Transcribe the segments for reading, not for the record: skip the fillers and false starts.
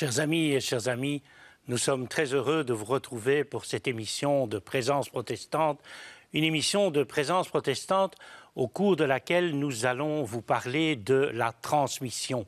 Chers amis et chers amis, nous sommes très heureux de vous retrouver pour cette émission de Présence protestante, une émission de Présence protestante au cours de laquelle nous allons vous parler de la transmission.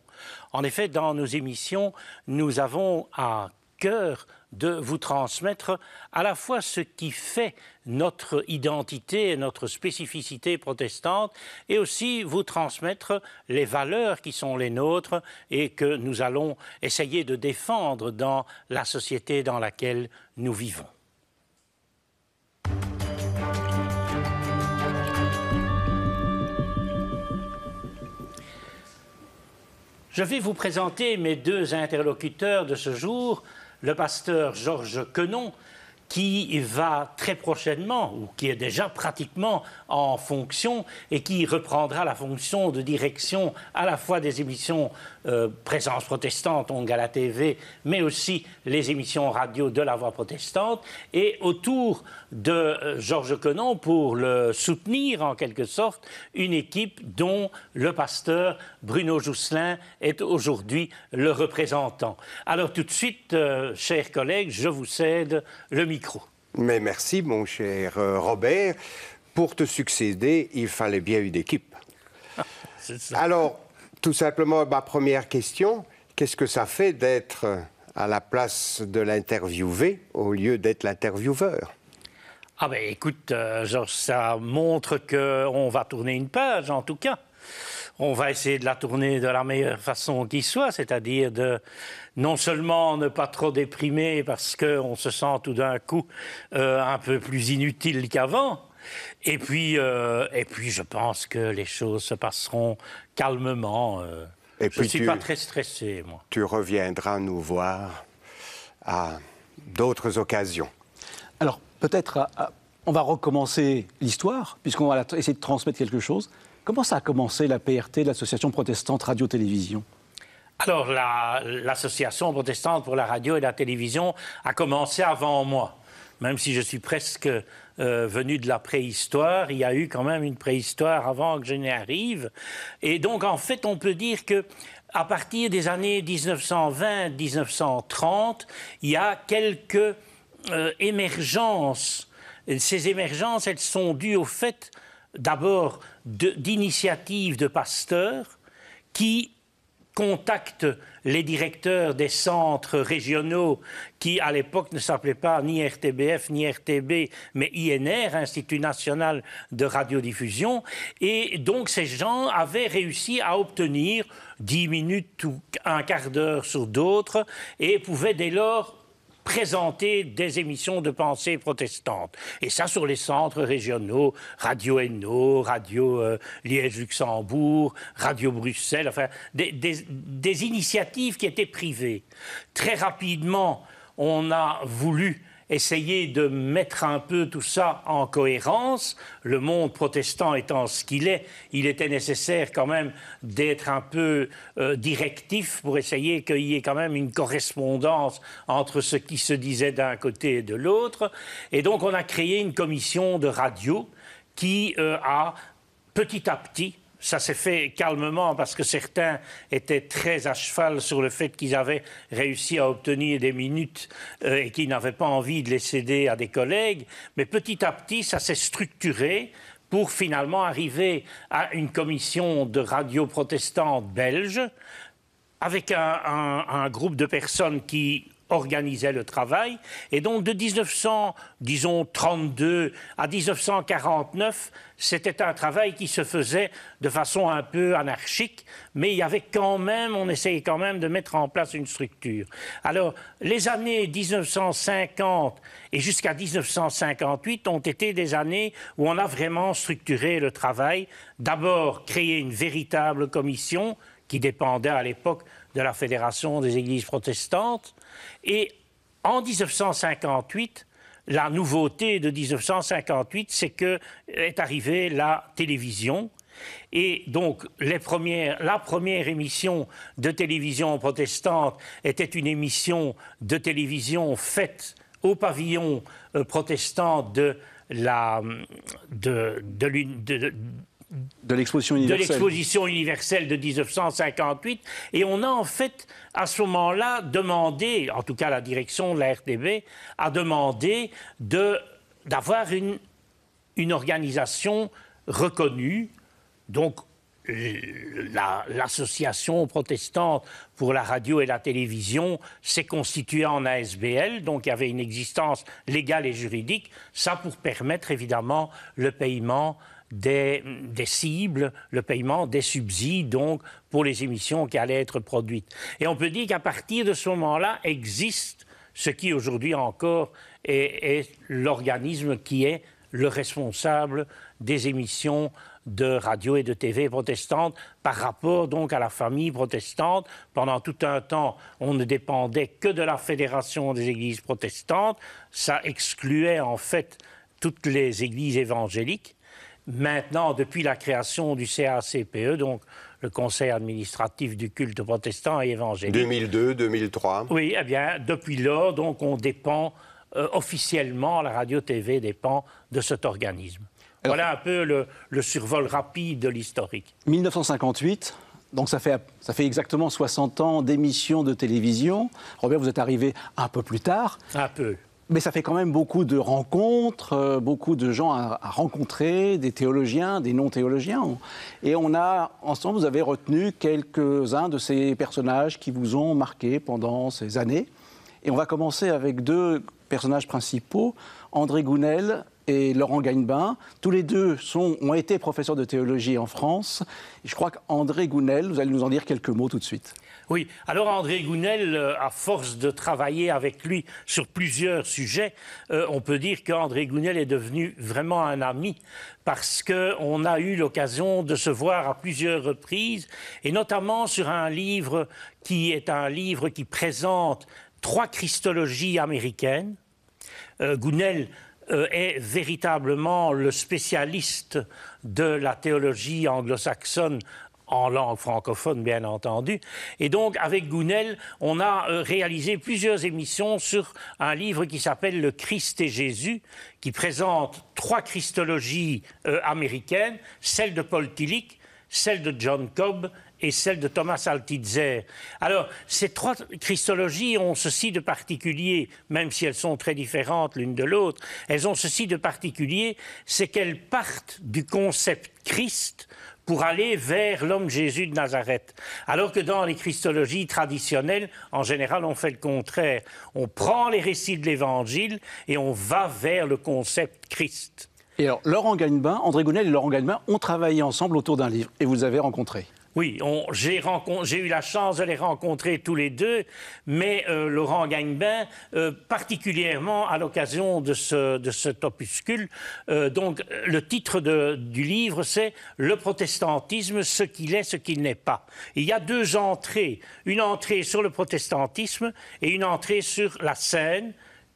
En effet, dans nos émissions, nous avons à cœur de vous transmettre à la fois ce qui fait notre identité et notre spécificité protestante et aussi vous transmettre les valeurs qui sont les nôtres et que nous allons essayer de défendre dans la société dans laquelle nous vivons. Je vais vous présenter mes deux interlocuteurs de ce jour, le pasteur Georges Quenon, qui va très prochainement, ou qui est déjà pratiquement en fonction, et qui reprendra la fonction de direction à la fois des émissions Présence protestante, donc à la TV, mais aussi les émissions radio de la Voix protestante, et autour de Georges Quenon, pour le soutenir en quelque sorte, une équipe dont le pasteur Bruno Jousselin est aujourd'hui le représentant. Alors tout de suite, chers collègues, je vous cède le micro. Mais merci, mon cher Robert. Pour te succéder, il fallait bien une équipe. C'est ça. Alors, tout simplement, ma première question, qu'est-ce que ça fait d'être à la place de l'interviewé au lieu d'être l'intervieweur? Ah ben écoute, Georges, ça montre qu'on va tourner une page, en tout cas. On va essayer de la tourner de la meilleure façon qui soit, c'est-à-dire de non seulement ne pas trop déprimer parce qu'on se sent tout d'un coup un peu plus inutile qu'avant, et puis je pense que les choses se passeront calmement. Et puis je ne suis pas très stressé, moi. Tu reviendras nous voir à d'autres occasions. Alors, peut-être, on va recommencer l'histoire, puisqu'on va essayer de transmettre quelque chose. Comment ça a commencé la PRT, l'Association protestante radio-télévision? Alors, l'Association protestante pour la radio et la télévision a commencé avant moi. Même si je suis presque venu de la préhistoire, il y a eu quand même une préhistoire avant que je n'y arrive. Et donc, en fait, on peut dire que à partir des années 1920-1930, il y a quelques émergences. Et ces émergences, elles sont dues au fait, d'abord, d'initiatives de pasteurs qui contactent les directeurs des centres régionaux qui, à l'époque, ne s'appelaient pas ni RTBF ni RTB, mais INR, Institut National de Radiodiffusion. Et donc, ces gens avaient réussi à obtenir 10 minutes ou un quart d'heure sur d'autres et pouvaient dès lors présenter des émissions de pensée protestante. Et ça sur les centres régionaux, Radio Hainaut, Radio Liège-Luxembourg, Radio Bruxelles, enfin des initiatives qui étaient privées. Très rapidement, on a voulu essayer de mettre un peu tout ça en cohérence. Le monde protestant étant ce qu'il est, il était nécessaire quand même d'être un peu directif pour essayer qu'il y ait quand même une correspondance entre ce qui se disait d'un côté et de l'autre. Et donc on a créé une commission de radio qui a petit à petit, ça s'est fait calmement parce que certains étaient très à cheval sur le fait qu'ils avaient réussi à obtenir des minutes et qu'ils n'avaient pas envie de les céder à des collègues. Mais petit à petit, ça s'est structuré pour finalement arriver à une commission de radio protestante belge avec un groupe de personnes qui organisait le travail. Et donc de 1932 à 1949, c'était un travail qui se faisait de façon un peu anarchique, mais il y avait quand même, on essayait quand même de mettre en place une structure. Alors, les années 1950 et jusqu'à 1958 ont été des années où on a vraiment structuré le travail. D'abord, créer une véritable commission qui dépendait à l'époque de la Fédération des Églises protestantes. Et en 1958, la nouveauté de 1958, c'est qu'est arrivée la télévision. Et donc, la première émission de télévision protestante était une émission de télévision faite au pavillon protestant De l'exposition universelle. De l'exposition universelle de 1958. Et on a en fait, à ce moment-là, demandé, en tout cas la direction de la RTB, a demandé d'avoir une organisation reconnue. Donc, l'association protestante pour la radio et la télévision s'est constituée en ASBL, donc il y avait une existence légale et juridique, ça pour permettre évidemment le paiement des cibles, le paiement des subsides donc pour les émissions qui allaient être produites. Et on peut dire qu'à partir de ce moment-là existe ce qui aujourd'hui encore est l'organisme qui est le responsable des émissions de radio et de TV protestantes par rapport donc à la famille protestante. Pendant tout un temps, on ne dépendait que de la Fédération des Églises protestantes. Ça excluait en fait toutes les églises évangéliques. Maintenant, depuis la création du CACPE, donc le Conseil administratif du culte protestant et évangélique. 2002, 2003. Oui, eh bien, depuis là, donc on dépend officiellement, la radio-TV dépend de cet organisme. Alors, voilà un peu le survol rapide de l'historique. 1958, donc ça fait exactement 60 ans d'émissions de télévision. Robert, vous êtes arrivé un peu plus tard. Un peu. Mais ça fait quand même beaucoup de rencontres, beaucoup de gens à rencontrer, des théologiens, des non-théologiens. Et ensemble, vous avez retenu quelques-uns de ces personnages qui vous ont marqué pendant ces années. Et on va commencer avec deux personnages principaux, André Gounel et Laurent Gagnebin. Tous les deux ont été professeurs de théologie en France. Et je crois qu'André Gounel, vous allez nous en dire quelques mots tout de suite. Oui, alors André Gounel, à force de travailler avec lui sur plusieurs sujets, on peut dire qu'André Gounel est devenu vraiment un ami parce qu'on a eu l'occasion de se voir à plusieurs reprises et notamment sur un livre qui présente 3 christologies américaines. Gounel est véritablement le spécialiste de la théologie anglo-saxonne en langue francophone, bien entendu. Et donc, avec Gounel, on a réalisé plusieurs émissions sur un livre qui s'appelle « Le Christ et Jésus », qui présente 3 christologies américaines, celle de Paul Tillich, celle de John Cobb et celle de Thomas Altitzer. Alors, ces 3 christologies ont ceci de particulier, même si elles sont très différentes l'une de l'autre, elles ont ceci de particulier, c'est qu'elles partent du concept Christ pour aller vers l'homme Jésus de Nazareth. Alors que dans les christologies traditionnelles, en général, on fait le contraire. On prend les récits de l'Évangile et on va vers le concept Christ. Et alors, André Gounel et Laurent Gagnebin ont travaillé ensemble autour d'un livre et vous les avez rencontrés. Oui, j'ai eu la chance de les rencontrer tous les deux, mais Laurent Gagnebin, particulièrement à l'occasion de cet opuscule. Donc, le titre du livre, c'est « Le protestantisme, ce qu'il est, ce qu'il n'est pas ». Il y a 2 entrées, une entrée sur le protestantisme et une entrée sur la scène.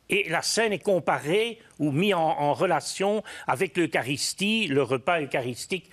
Et la scène est comparée ou mise en relation avec l'Eucharistie, le repas eucharistique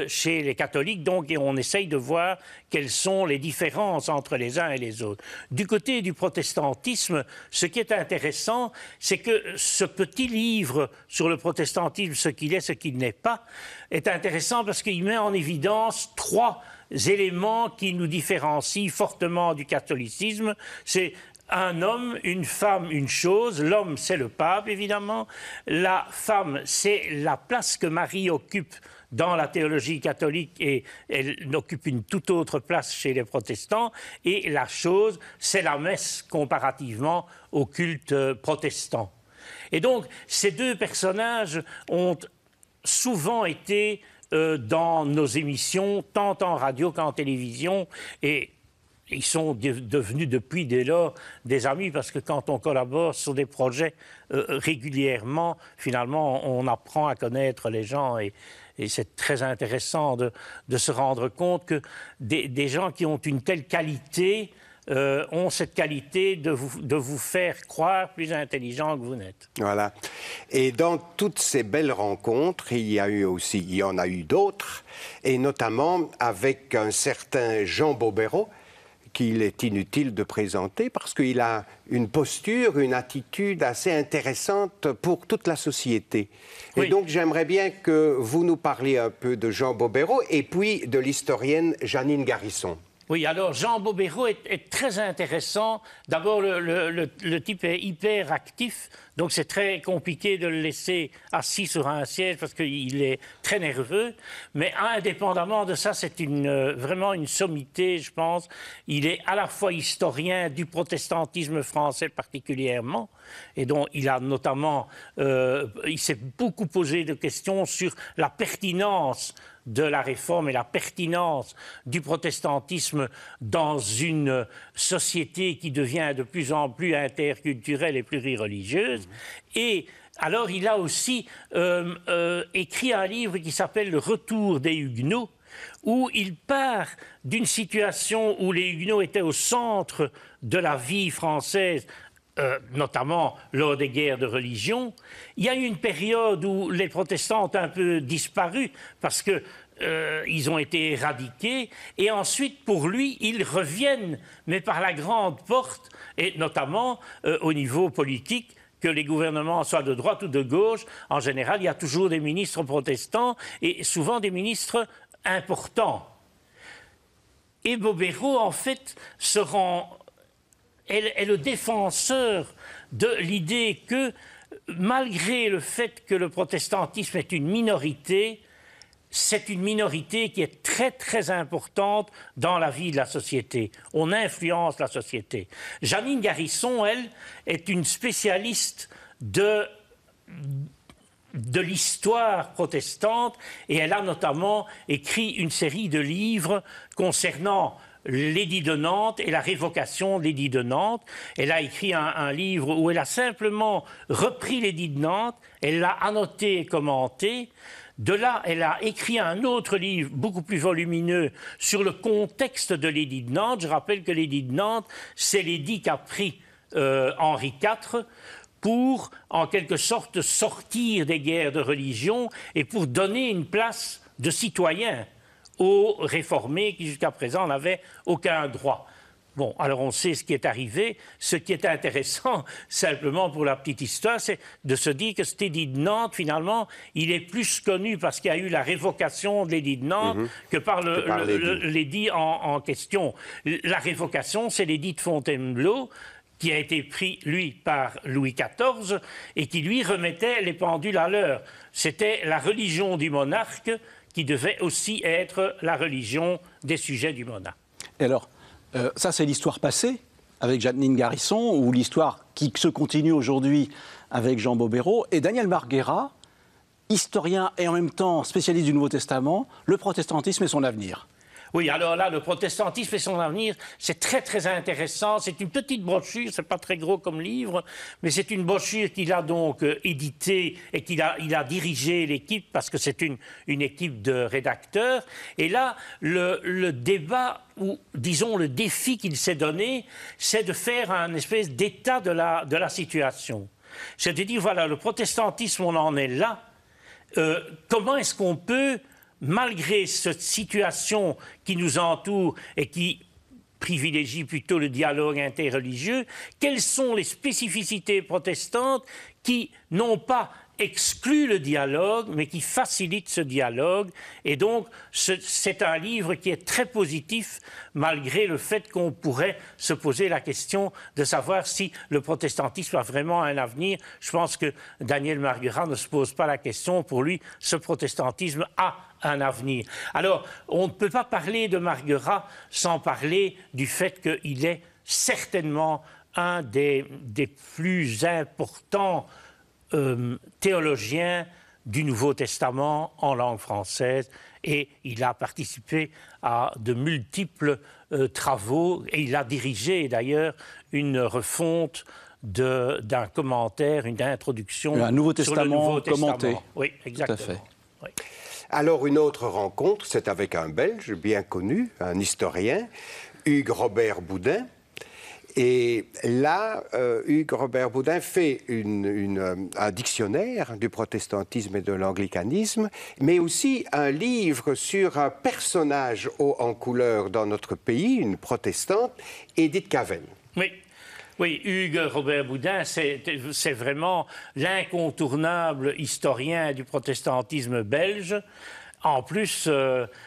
chez les catholiques. Donc, et on essaye de voir quelles sont les différences entre les uns et les autres. Du côté du protestantisme, ce qui est intéressant, c'est que ce petit livre sur le protestantisme, ce qu'il est, ce qu'il n'est pas, est intéressant parce qu'il met en évidence 3 éléments qui nous différencient fortement du catholicisme. C'est un homme, une femme, une chose. L'homme, c'est le pape, évidemment. La femme, c'est la place que Marie occupe dans la théologie catholique et elle occupe une toute autre place chez les protestants. Et la chose, c'est la messe comparativement au culte protestant. Et donc, ces 2 personnages ont souvent été dans nos émissions, tant en radio qu'en télévision, et ils sont devenus depuis dès lors des amis parce que quand on collabore sur des projets régulièrement, finalement, on apprend à connaître les gens et c'est très intéressant de se rendre compte que des gens qui ont une telle qualité ont cette qualité de vous faire croire plus intelligent que vous n'êtes. Voilà. Et dans toutes ces belles rencontres, il y en a eu d'autres, et notamment avec un certain Jean Bobéro, qu'il est inutile de présenter parce qu'il a une posture, une attitude assez intéressante pour toute la société. Oui. Et donc j'aimerais bien que vous nous parliez un peu de Jean Bobéro et puis de l'historienne Jeannine Garrison. Oui, alors Jean Bobéro est très intéressant. D'abord, le type est hyper actif, donc c'est très compliqué de le laisser assis sur un siège parce qu'il est très nerveux. Mais indépendamment de ça, c'est vraiment une sommité, je pense. Il est à la fois historien du protestantisme français particulièrement, et donc il a notamment, il s'est beaucoup posé de questions sur la pertinence de la réforme et la pertinence du protestantisme dans une société qui devient de plus en plus interculturelle et plurireligieuse. Et alors il a aussi écrit un livre qui s'appelle « Le retour des Huguenots », où il part d'une situation où les Huguenots étaient au centre de la vie française, notamment lors des guerres de religion. Il y a eu une période où les protestants ont un peu disparu parce que ils ont été éradiqués, et ensuite, pour lui, ils reviennent, mais par la grande porte, et notamment au niveau politique, que les gouvernements soient de droite ou de gauche, en général, il y a toujours des ministres protestants, et souvent des ministres importants. Et Bobéro, en fait, est le défenseur de l'idée que, malgré le fait que le protestantisme est une minorité, c'est une minorité qui est très, très importante dans la vie de la société. On influence la société. Jeannine Garrison, elle, est une spécialiste de l'histoire protestante, et elle a notamment écrit une série de livres concernant l'édit de Nantes et la révocation de l'édit de Nantes. Elle a écrit un livre où elle a simplement repris l'édit de Nantes, elle l'a annoté et commenté. De là, elle a écrit un autre livre, beaucoup plus volumineux, sur le contexte de l'édit de Nantes. Je rappelle que l'édit de Nantes, c'est l'édit qu'a pris Henri IV pour, en quelque sorte, sortir des guerres de religion et pour donner une place de citoyen aux réformés qui, jusqu'à présent, n'avaient aucun droit. Bon, alors on sait ce qui est arrivé. Ce qui est intéressant, simplement pour la petite histoire, c'est de se dire que cet édit de Nantes, finalement, il est plus connu parce qu'il y a eu la révocation de l'édit de Nantes que par l'édit en question. La révocation, c'est l'édit de Fontainebleau, qui a été pris, lui, par Louis XIV, et qui, lui, remettait les pendules à l'heure. C'était la religion du monarque qui devait aussi être la religion des sujets du monarque. Et alors, ça, c'est l'histoire passée avec Jeannine Garrison, ou l'histoire qui se continue aujourd'hui avec Jean Bobéro. Et Daniel Marguera, historien et en même temps spécialiste du Nouveau Testament, le protestantisme et son avenir. Oui, alors là, le protestantisme et son avenir, c'est très, très intéressant. C'est une petite brochure, c'est pas très gros comme livre, mais c'est une brochure qu'il a donc éditée et il a dirigé l'équipe, parce que c'est une équipe de rédacteurs. Et là, le débat, ou disons le défi qu'il s'est donné, c'est de faire un espèce d'état de la situation. C'est de dire, voilà, le protestantisme, on en est là. Comment est-ce qu'on peut, malgré cette situation qui nous entoure et qui privilégie plutôt le dialogue interreligieux, quelles sont les spécificités protestantes qui n'ont pas exclu le dialogue, mais qui facilitent ce dialogue. Et donc, c'est un livre qui est très positif, malgré le fait qu'on pourrait se poser la question de savoir si le protestantisme a vraiment un avenir. Je pense que Daniel Marguera ne se pose pas la question. Pour lui, ce protestantisme a un avenir. Alors, on ne peut pas parler de Marguera sans parler du fait qu'il est certainement un des plus importants théologien du Nouveau Testament en langue française, et il a participé à de multiples travaux, et il a dirigé d'ailleurs une refonte d'un commentaire, une introduction un Nouveau Testament sur le Nouveau commenté. Testament. Oui, exactement. Tout à fait. Oui. Alors une autre rencontre, c'est avec un Belge bien connu, un historien, Hugues Robert Boudin. Et là, Hugues Robert Boudin fait un dictionnaire du protestantisme et de l'anglicanisme, mais aussi un livre sur un personnage haut en couleur dans notre pays, une protestante, Édith Cavell. Oui. Oui, Hugues Robert Boudin, c'est vraiment l'incontournable historien du protestantisme belge. En plus,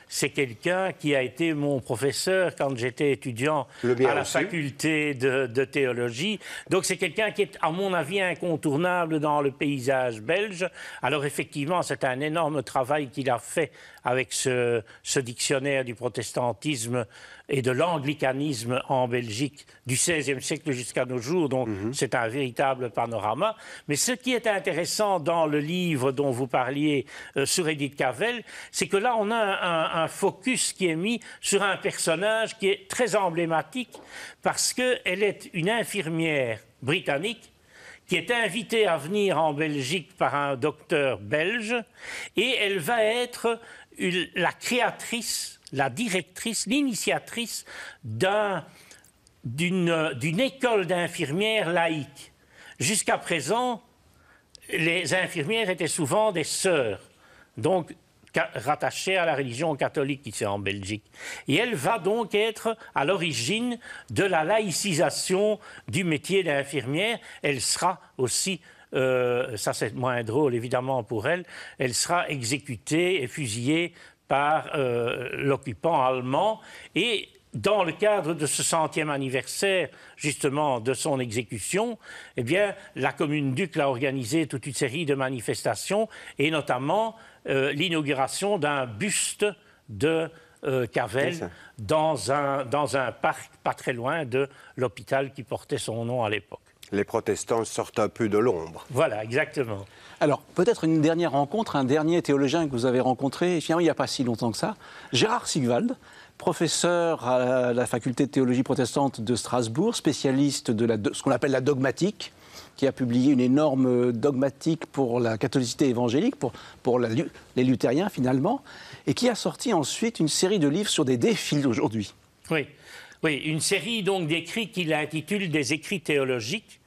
c'est quelqu'un qui a été mon professeur quand j'étais étudiant à la faculté de théologie. Donc c'est quelqu'un qui est, à mon avis, incontournable dans le paysage belge. Alors effectivement, c'est un énorme travail qu'il a fait avec ce dictionnaire du protestantisme et de l'anglicanisme en Belgique du XVIe siècle jusqu'à nos jours. Donc c'est un véritable panorama. Mais ce qui est intéressant dans le livre dont vous parliez sur Édith Cavell, c'est que là on a un focus qui est mis sur un personnage qui est très emblématique parce qu'elle est une infirmière britannique qui est invitée à venir en Belgique par un docteur belge et elle va être la créatrice, la directrice, l'initiatrice d'une école d'infirmières laïques. Jusqu'à présent, les infirmières étaient souvent des sœurs, donc rattachées à la religion catholique ici en Belgique. Et elle va donc être à l'origine de la laïcisation du métier d'infirmière. Elle sera aussi... ça c'est moins drôle évidemment pour elle, elle sera exécutée et fusillée par l'occupant allemand et dans le cadre de ce 100e anniversaire justement de son exécution, eh bien, la commune Duc a organisé toute une série de manifestations et notamment l'inauguration d'un buste de Cavell dans un parc pas très loin de l'hôpital qui portait son nom à l'époque. Les protestants sortent un peu de l'ombre. Voilà, exactement. Alors, peut-être une dernière rencontre, un dernier théologien que vous avez rencontré, finalement, il n'y a pas si longtemps que ça, Gérard Sigwald, professeur à la faculté de théologie protestante de Strasbourg, spécialiste de ce qu'on appelle la dogmatique, qui a publié une énorme dogmatique pour la catholicité évangélique, pour les luthériens finalement, et qui a sorti ensuite une série de livres sur des défis d'aujourd'hui. Oui, une série donc d'écrits qu'il intitule des écrits théologiques.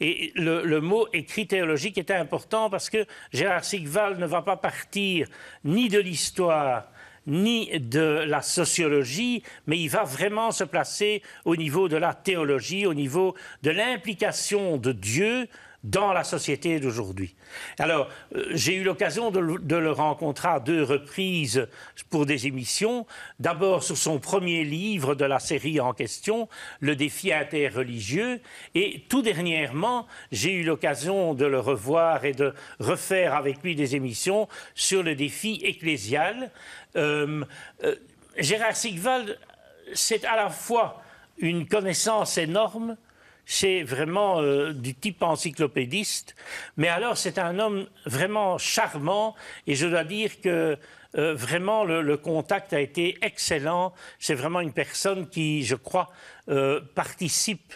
Et le mot écrit théologique est important parce que Gérard Sigwald ne va pas partir ni de l'histoire ni de la sociologie, mais il va vraiment se placer au niveau de la théologie, au niveau de l'implication de Dieu dans la société d'aujourd'hui. Alors, j'ai eu l'occasion de le rencontrer à 2 reprises pour des émissions. D'abord sur son premier livre de la série en question, Le défi interreligieux. Et tout dernièrement, j'ai eu l'occasion de le revoir et de refaire avec lui des émissions sur le défi ecclésial. Gérard Sigwald, c'est à la fois une connaissance énorme, c'est vraiment du type encyclopédiste, mais alors c'est un homme vraiment charmant et je dois dire que vraiment le contact a été excellent. C'est vraiment une personne qui, je crois, participe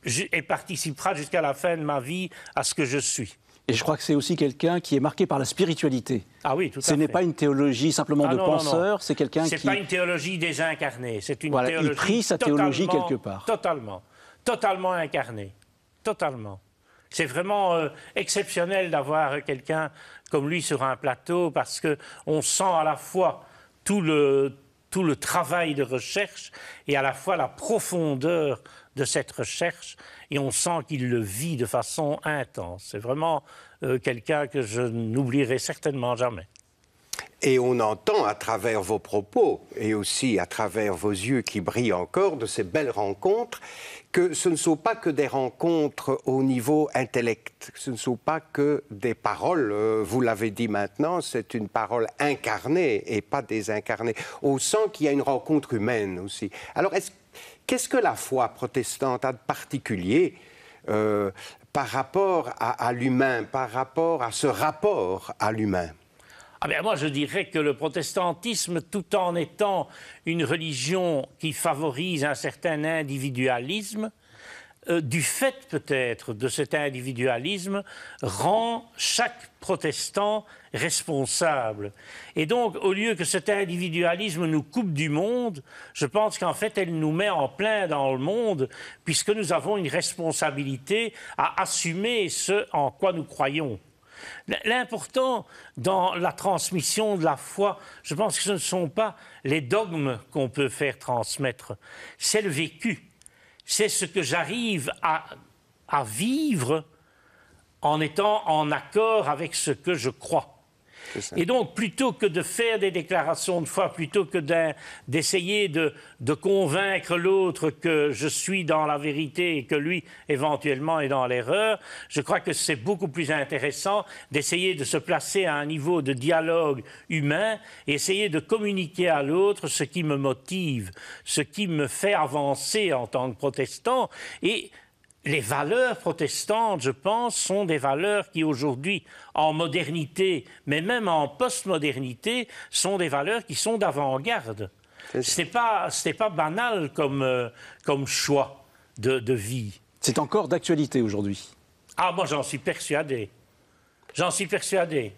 et participera jusqu'à la fin de ma vie à ce que je suis. Et je crois que c'est aussi quelqu'un qui est marqué par la spiritualité. Ah oui, tout à fait. Ce n'est pas une théologie simplement de penseur, c'est quelqu'un qui... C'est pas une théologie désincarnée, c'est une voilà, théologie... Il prie sa théologie quelque part. Totalement incarné, totalement. C'est vraiment exceptionnel d'avoir quelqu'un comme lui sur un plateau parce qu'on sent à la fois tout le travail de recherche et à la fois la profondeur de cette recherche et on sent qu'il le vit de façon intense. C'est vraiment quelqu'un que je n'oublierai certainement jamais. Et on entend à travers vos propos et aussi à travers vos yeux qui brillent encore de ces belles rencontres que ce ne sont pas que des rencontres au niveau intellect, ce ne sont pas que des paroles, vous l'avez dit maintenant, c'est une parole incarnée et pas désincarnée. On sent qu'il y a une rencontre humaine aussi. Alors qu'est-ce que la foi protestante a de particulier par rapport à l'humain, par rapport à ce rapport à l'humain ? Ah ben moi, je dirais que le protestantisme, tout en étant une religion qui favorise un certain individualisme, du fait peut-être de cet individualisme, rend chaque protestant responsable. Et donc, au lieu que cet individualisme nous coupe du monde, je pense qu'en fait, elle nous met en plein dans le monde, puisque nous avons une responsabilité à assumer ce en quoi nous croyons. L'important dans la transmission de la foi, je pense que ce ne sont pas les dogmes qu'on peut faire transmettre, c'est le vécu. C'est ce que j'arrive à vivre en étant en accord avec ce que je crois. Et donc, plutôt que de faire des déclarations de foi, plutôt que d'essayer de convaincre l'autre que je suis dans la vérité et que lui, éventuellement, est dans l'erreur, je crois que c'est beaucoup plus intéressant d'essayer de se placer à un niveau de dialogue humain et essayer de communiquer à l'autre ce qui me motive, ce qui me fait avancer en tant que protestant. Et les valeurs protestantes, je pense, sont des valeurs qui aujourd'hui, en modernité, mais même en postmodernité, sont des valeurs qui sont d'avant-garde. Ce n'est pas banal comme choix de vie. C'est encore d'actualité aujourd'hui. Ah, moi j'en suis persuadé. J'en suis persuadé.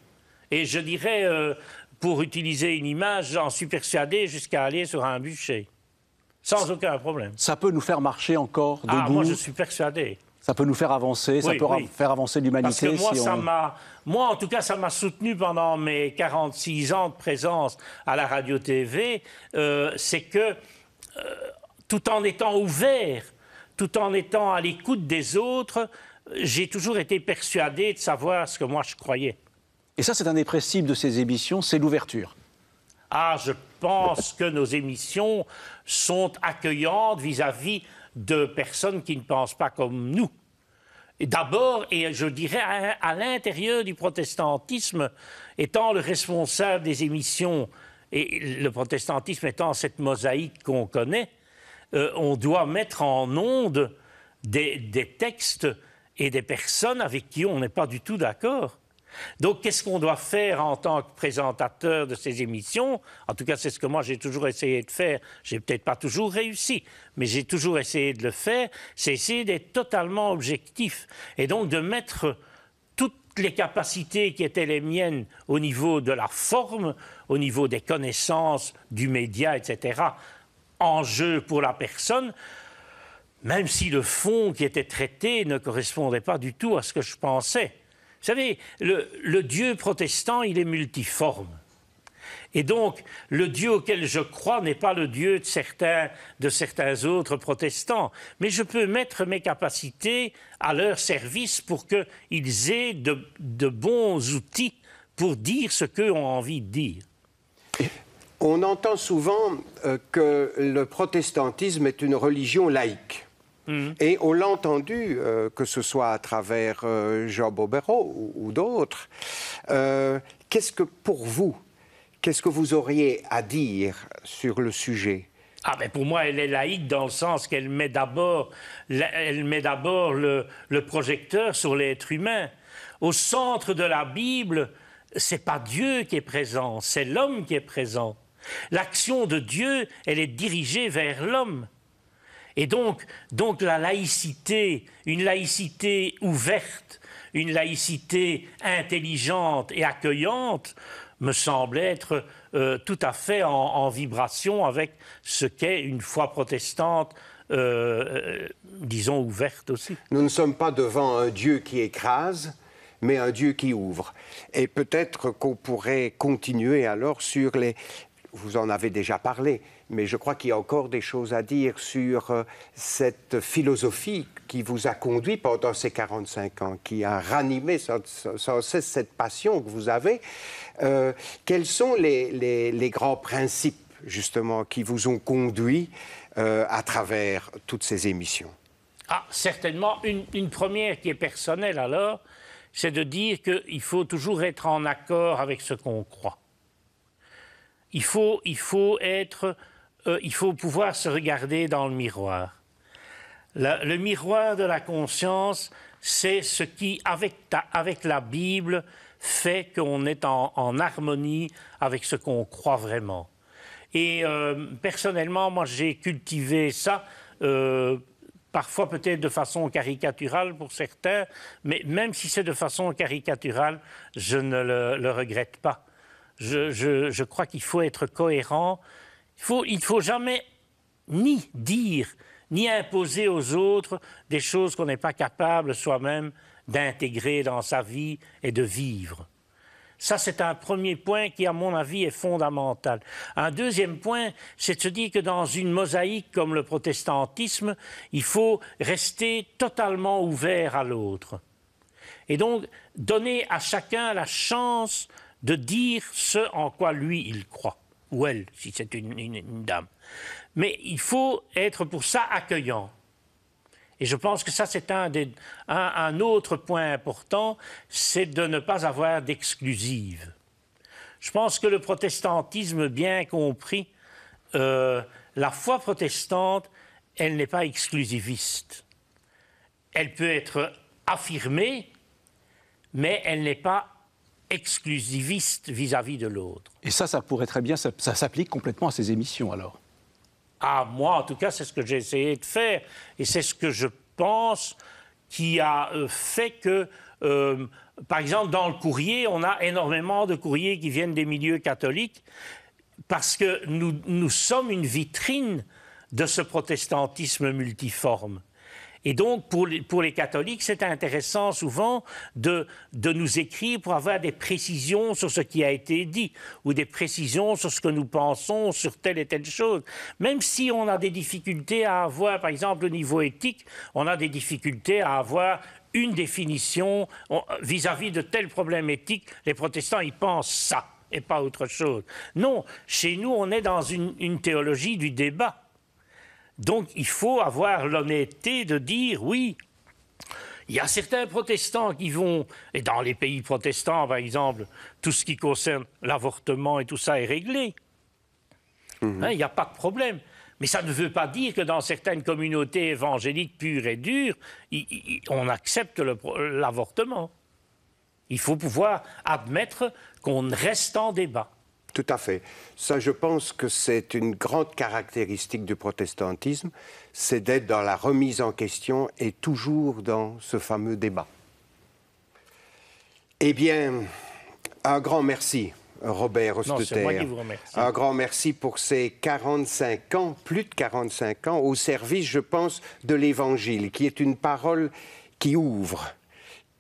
Et je dirais, pour utiliser une image, j'en suis persuadé jusqu'à aller sur un bûcher. Sans aucun problème. Ça peut nous faire marcher encore debout. Ah, moi, je suis persuadé. Ça peut nous faire avancer, ça peut faire avancer l'humanité. Parce que moi, en tout cas, ça m'a soutenu pendant mes 46 ans de présence à la radio-TV. C'est que, tout en étant ouvert, tout en étant à l'écoute des autres, j'ai toujours été persuadé de savoir ce que moi je croyais. Et ça, c'est un des principes de ces émissions, c'est l'ouverture. Ah, je pense que nos émissions sont accueillantes vis-à-vis de personnes qui ne pensent pas comme nous. D'abord, et je dirais à l'intérieur du protestantisme, étant le responsable des émissions, et le protestantisme étant cette mosaïque qu'on connaît, on doit mettre en onde des textes et des personnes avec qui on n'est pas du tout d'accord. Donc, qu'est-ce qu'on doit faire en tant que présentateur de ces émissions? En tout cas, c'est ce que moi, j'ai toujours essayé de faire. J'ai peut-être pas toujours réussi, mais j'ai toujours essayé de le faire. C'est essayer d'être totalement objectif et donc de mettre toutes les capacités qui étaient les miennes au niveau de la forme, au niveau des connaissances, du média, etc., en jeu pour la personne, même si le fond qui était traité ne correspondait pas du tout à ce que je pensais. Vous savez, le Dieu protestant, il est multiforme. Et donc, le Dieu auquel je crois n'est pas le Dieu de certains autres protestants. Mais je peux mettre mes capacités à leur service pour qu'ils aient de bons outils pour dire ce qu'eux ont envie de dire. On entend souvent que le protestantisme est une religion laïque. Et on l'a entendu, que ce soit à travers Jean Bobéro ou d'autres. Qu'est-ce que, pour vous, qu'est-ce que vous auriez à dire sur le sujet? Ah ben pour moi, elle est laïque dans le sens qu'elle met d'abord le projecteur sur l'être humain. Au centre de la Bible, c'est pas Dieu qui est présent, c'est l'homme qui est présent. L'action de Dieu, elle est dirigée vers l'homme. Et donc la laïcité, une laïcité ouverte, une laïcité intelligente et accueillante, me semble être tout à fait en vibration avec ce qu'est une foi protestante, disons, ouverte aussi. Nous ne sommes pas devant un Dieu qui écrase, mais un Dieu qui ouvre. Et peut-être qu'on pourrait continuer alors sur les... Vous en avez déjà parlé, mais je crois qu'il y a encore des choses à dire sur cette philosophie qui vous a conduit pendant ces 45 ans, qui a ranimé sans cesse cette passion que vous avez. Quels sont les grands principes, justement, qui vous ont conduit à travers toutes ces émissions? Ah, certainement, une première qui est personnelle alors, c'est de dire qu'il faut toujours être en accord avec ce qu'on croit. Il faut pouvoir se regarder dans le miroir. Le miroir de la conscience, c'est ce qui, avec la Bible, fait qu'on est en harmonie avec ce qu'on croit vraiment. Et personnellement, moi, j'ai cultivé ça parfois peut-être de façon caricaturale pour certains, mais même si c'est de façon caricaturale, je ne le regrette pas. Je crois qu'il faut être cohérent. Il ne faut jamais ni dire, ni imposer aux autres des choses qu'on n'est pas capable soi-même d'intégrer dans sa vie et de vivre. Ça, c'est un premier point qui, à mon avis, est fondamental. Un deuxième point, c'est de se dire que dans une mosaïque comme le protestantisme, il faut rester totalement ouvert à l'autre. Et donc, donner à chacun la chance de dire ce en quoi lui, il croit. Ou elle, si c'est une dame. Mais il faut être pour ça accueillant. Et je pense que ça, c'est un autre point important, c'est de ne pas avoir d'exclusive. Je pense que le protestantisme, bien compris, la foi protestante, elle n'est pas exclusiviste. Elle peut être affirmée, mais elle n'est pas exclusiviste vis-à-vis de l'autre. Et ça pourrait très bien, ça s'applique complètement à ces émissions, alors. Ah, moi, en tout cas, c'est ce que j'ai essayé de faire. Et c'est ce que je pense qui a fait que, par exemple, dans le courrier, on a énormément de courriers qui viennent des milieux catholiques parce que nous sommes une vitrine de ce protestantisme multiforme. Et donc, pour les catholiques, c'est intéressant souvent de nous écrire pour avoir des précisions sur ce qui a été dit ou des précisions sur ce que nous pensons sur telle et telle chose. Même si on a des difficultés à avoir, par exemple, au niveau éthique, on a des difficultés à avoir une définition vis-à-vis de tel problème éthique. Les protestants, ils pensent ça et pas autre chose. Non, chez nous, on est dans une théologie du débat. Donc, il faut avoir l'honnêteté de dire, oui, il y a certains protestants qui vont, et dans les pays protestants, par exemple, tout ce qui concerne l'avortement et tout ça est réglé. Il n'y a pas de problème. Mais ça ne veut pas dire que dans certaines communautés évangéliques pures et dures, on accepte l'avortement. Il faut pouvoir admettre qu'on reste en débat. Tout à fait. Ça, je pense que c'est une grande caractéristique du protestantisme, c'est d'être dans la remise en question et toujours dans ce fameux débat. Eh bien, un grand merci, Robert Hostetter. Non, c'est moi qui vous remercie. Un grand merci pour ces 45 ans, plus de 45 ans, au service, je pense, de l'Évangile, qui est une parole qui ouvre,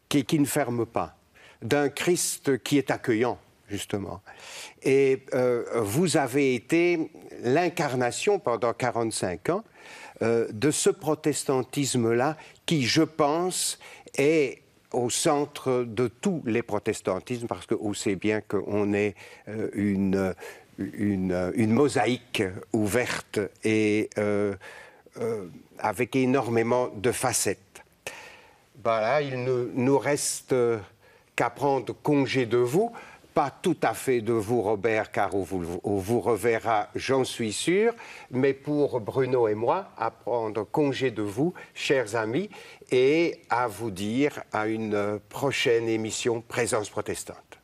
qui ne ferme pas, d'un Christ qui est accueillant, justement. Et vous avez été l'incarnation pendant 45 ans de ce protestantisme-là qui, je pense, est au centre de tous les protestantismes, parce qu'on sait bien qu'on est une mosaïque ouverte et avec énormément de facettes. Voilà, il ne nous reste qu'à prendre congé de vous. Pas tout à fait de vous, Robert, car on vous reverra, j'en suis sûr, mais pour Bruno et moi, à prendre congé de vous, chers amis, et à vous dire à une prochaine émission Présence protestante.